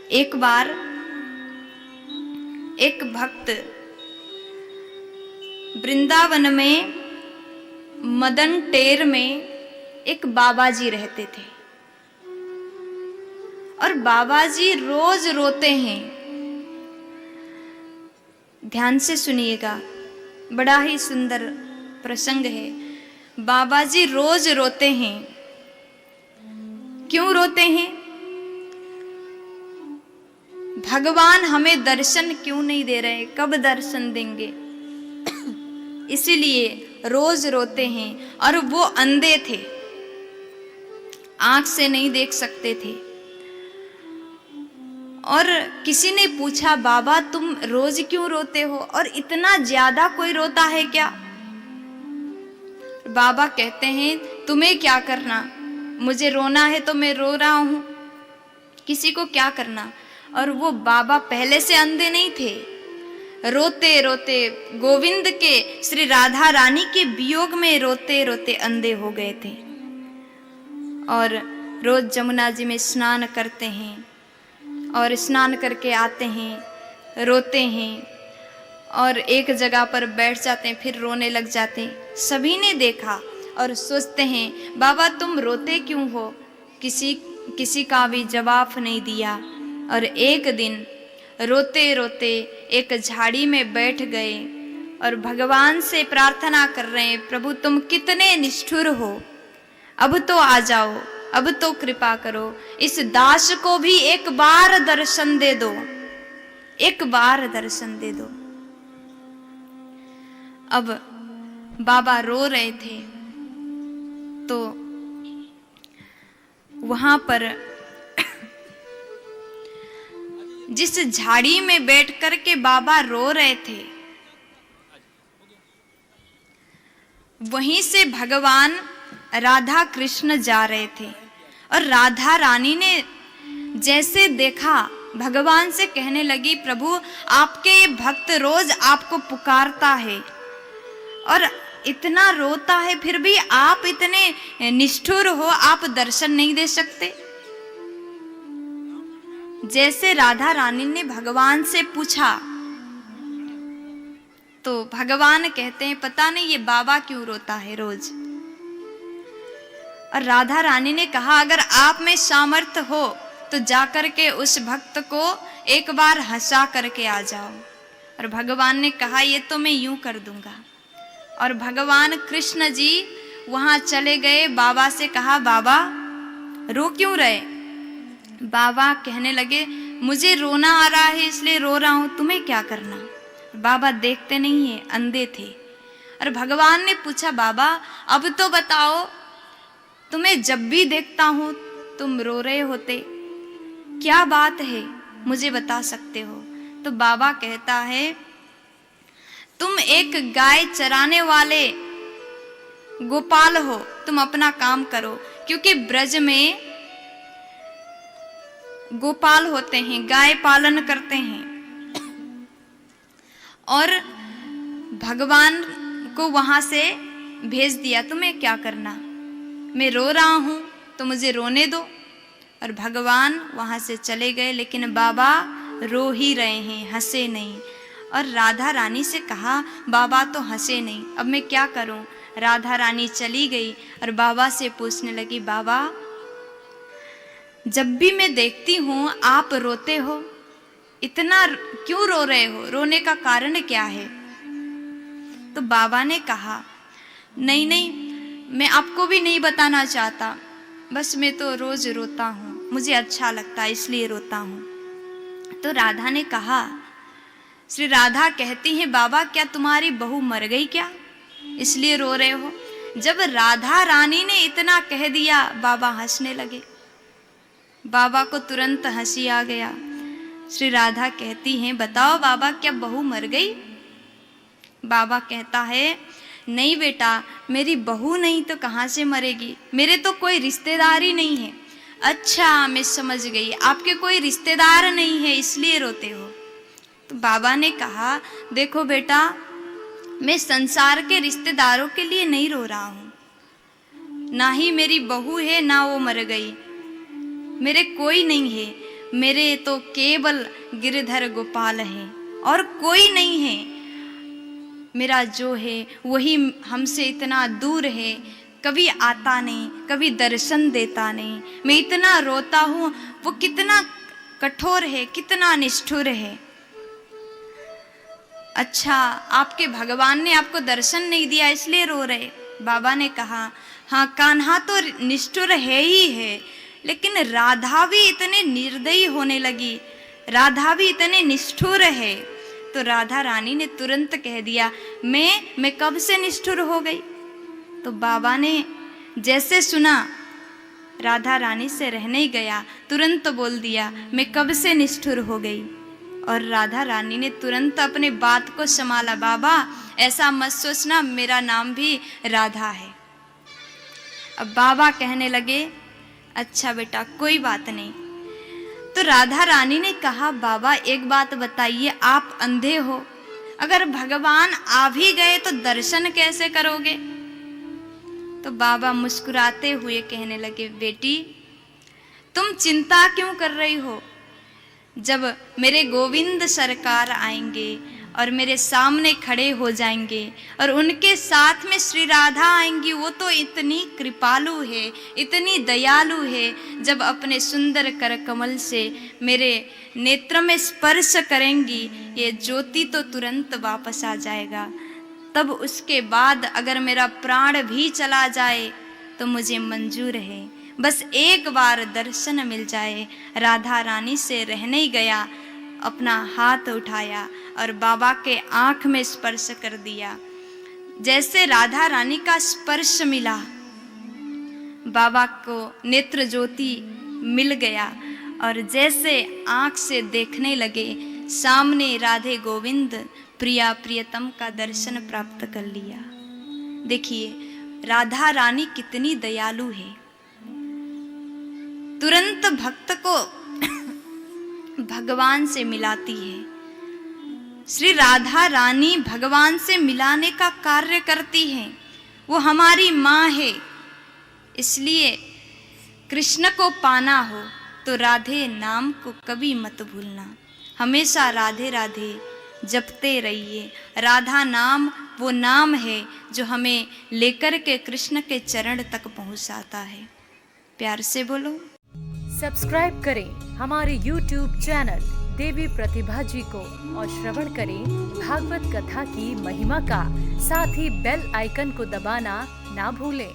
एक बार एक भक्त वृंदावन में मदन टेर में एक बाबा जी रहते थे और बाबा जी रोज रोते हैं। ध्यान से सुनिएगा, बड़ा ही सुंदर प्रसंग है। बाबा जी रोज रोते हैं। क्यों रोते हैं? भगवान हमें दर्शन क्यों नहीं दे रहे, कब दर्शन देंगे, इसीलिए रोज रोते हैं। और वो अंधे थे, आंख से नहीं देख सकते थे। और किसी ने पूछा, बाबा तुम रोज क्यों रोते हो और इतना ज्यादा कोई रोता है क्या? बाबा कहते हैं, तुम्हें क्या करना, मुझे रोना है तो मैं रो रहा हूं, किसी को क्या करना। और वो बाबा पहले से अंधे नहीं थे। रोते रोते गोविंद के, श्री राधा रानी के वियोग में रोते रोते अंधे हो गए थे। और रोज जमुना जी में स्नान करते हैं और स्नान करके आते हैं, रोते हैं और एक जगह पर बैठ जाते हैं, फिर रोने लग जाते हैं। सभी ने देखा और सोचते हैं, बाबा तुम रोते क्यों हो? किसी का भी जवाब नहीं दिया। और एक दिन रोते रोते एक झाड़ी में बैठ गए और भगवान से प्रार्थना कर रहे हैं, प्रभु तुम कितने निष्ठुर हो, अब तो आ जाओ, अब तो कृपा करो, इस दास को भी एक बार दर्शन दे दो, एक बार दर्शन दे दो। अब बाबा रो रहे थे तो वहां पर जिस झाड़ी में बैठ कर के बाबा रो रहे थे, वहीं से भगवान राधा कृष्ण जा रहे थे। और राधा रानी ने जैसे देखा, भगवान से कहने लगी, प्रभु आपके ये भक्त रोज आपको पुकारता है और इतना रोता है, फिर भी आप इतने निष्ठुर हो, आप दर्शन नहीं दे सकते? जैसे राधा रानी ने भगवान से पूछा तो भगवान कहते हैं, पता नहीं ये बाबा क्यों रोता है रोज। और राधा रानी ने कहा, अगर आप में सामर्थ्य हो तो जाकर के उस भक्त को एक बार हंसा करके आ जाओ। और भगवान ने कहा, ये तो मैं यूं कर दूंगा। और भगवान कृष्ण जी वहां चले गए, बाबा से कहा, बाबा रो क्यों रहे? बाबा कहने लगे, मुझे रोना आ रहा है इसलिए रो रहा हूं, तुम्हें क्या करना? बाबा देखते नहीं है, अंधे थे। और भगवान ने पूछा, बाबा अब तो बताओ, तुम्हें जब भी देखता हूं तुम रो रहे होते, क्या बात है, मुझे बता सकते हो? तो बाबा कहता है, तुम एक गाय चराने वाले गोपाल हो, तुम अपना काम करो, क्योंकि ब्रज में गोपाल होते हैं, गाय पालन करते हैं। और भगवान को वहां से भेज दिया, तुम्हें क्या करना, मैं रो रहा हूं तो मुझे रोने दो। और भगवान वहां से चले गए, लेकिन बाबा रो ही रहे हैं, हंसे नहीं। और राधा रानी से कहा, बाबा तो हंसे नहीं, अब मैं क्या करूं? राधा रानी चली गई और बाबा से पूछने लगी, बाबा जब भी मैं देखती हूं आप रोते हो, इतना क्यों रो रहे हो, रोने का कारण क्या है? तो बाबा ने कहा, नहीं नहीं, मैं आपको भी नहीं बताना चाहता, बस मैं तो रोज रोता हूं, मुझे अच्छा लगता है इसलिए रोता हूं। तो राधा ने कहा, श्री राधा कहती हैं, बाबा क्या तुम्हारी बहू मर गई क्या, इसलिए रो रहे हो? जब राधा रानी ने इतना कह दिया, बाबा हंसने लगे। बाबा को तुरंत हंसी आ गया। श्री राधा कहती हैं, बताओ बाबा क्या बहू मर गई? बाबा कहता है, नहीं बेटा, मेरी बहू नहीं तो कहाँ से मरेगी, मेरे तो कोई रिश्तेदार ही नहीं है। अच्छा मैं समझ गई, आपके कोई रिश्तेदार नहीं है इसलिए रोते हो। तो बाबा ने कहा, देखो बेटा, मैं संसार के रिश्तेदारों के लिए नहीं रो रहा हूं, ना ही मेरी बहू है ना वो मर गई, मेरे कोई नहीं है। मेरे तो केवल गिरधर गोपाल है और कोई नहीं है। मेरा जो है वही हमसे इतना दूर है, कभी आता नहीं, कभी दर्शन देता नहीं। मैं इतना रोता हूँ, वो कितना कठोर है, कितना निष्ठुर है। अच्छा, आपके भगवान ने आपको दर्शन नहीं दिया इसलिए रो रहे? बाबा ने कहा, हाँ कान्हा तो निष्ठुर है ही है, लेकिन राधा भी इतने निर्दयी होने लगी, राधा भी इतने निष्ठुर है। तो राधा रानी ने तुरंत कह दिया, मैं कब से निष्ठुर हो गई? तो बाबा ने जैसे सुना राधा रानी से रह नहीं गया, तुरंत बोल दिया, मैं कब से निष्ठुर हो गई। और राधा रानी ने तुरंत अपने बात को संभाला, बाबा ऐसा मत सोचना, मेरा नाम भी राधा है। अब बाबा कहने लगे, अच्छा बेटा कोई बात नहीं। तो राधा रानी ने कहा, बाबा एक बात बताइए, आप अंधे हो, अगर भगवान आ भी गए तो दर्शन कैसे करोगे? तो बाबा मुस्कुराते हुए कहने लगे, बेटी तुम चिंता क्यों कर रही हो? जब मेरे गोविंद सरकार आएंगे और मेरे सामने खड़े हो जाएंगे और उनके साथ में श्री राधा आएंगी, वो तो इतनी कृपालु है, इतनी दयालु है, जब अपने सुंदर कर कमल से मेरे नेत्र में स्पर्श करेंगी, ये ज्योति तो तुरंत वापस आ जाएगा। तब उसके बाद अगर मेरा प्राण भी चला जाए तो मुझे मंजूर है, बस एक बार दर्शन मिल जाए। राधा रानी से रह नहीं गया, अपना हाथ उठाया और बाबा के आंख में स्पर्श कर दिया। जैसे राधा रानी का स्पर्श मिला, बाबा को नेत्र ज्योति मिल गया और जैसे आंख से देखने लगे, सामने राधे गोविंद प्रिया प्रियतम का दर्शन प्राप्त कर लिया। देखिए राधा रानी कितनी दयालु है, तुरंत भक्त को भगवान से मिलाती है। श्री राधा रानी भगवान से मिलाने का कार्य करती हैं, वो हमारी माँ है। इसलिए कृष्ण को पाना हो तो राधे नाम को कभी मत भूलना, हमेशा राधे राधे जपते रहिए। राधा नाम वो नाम है जो हमें लेकर के कृष्ण के चरण तक पहुंचाता है। प्यार से बोलो। सब्सक्राइब करें हमारे YouTube चैनल देवी प्रतिभा जी को और श्रवण करें भागवत कथा की महिमा का, साथ ही बेल आइकन को दबाना ना भूलें।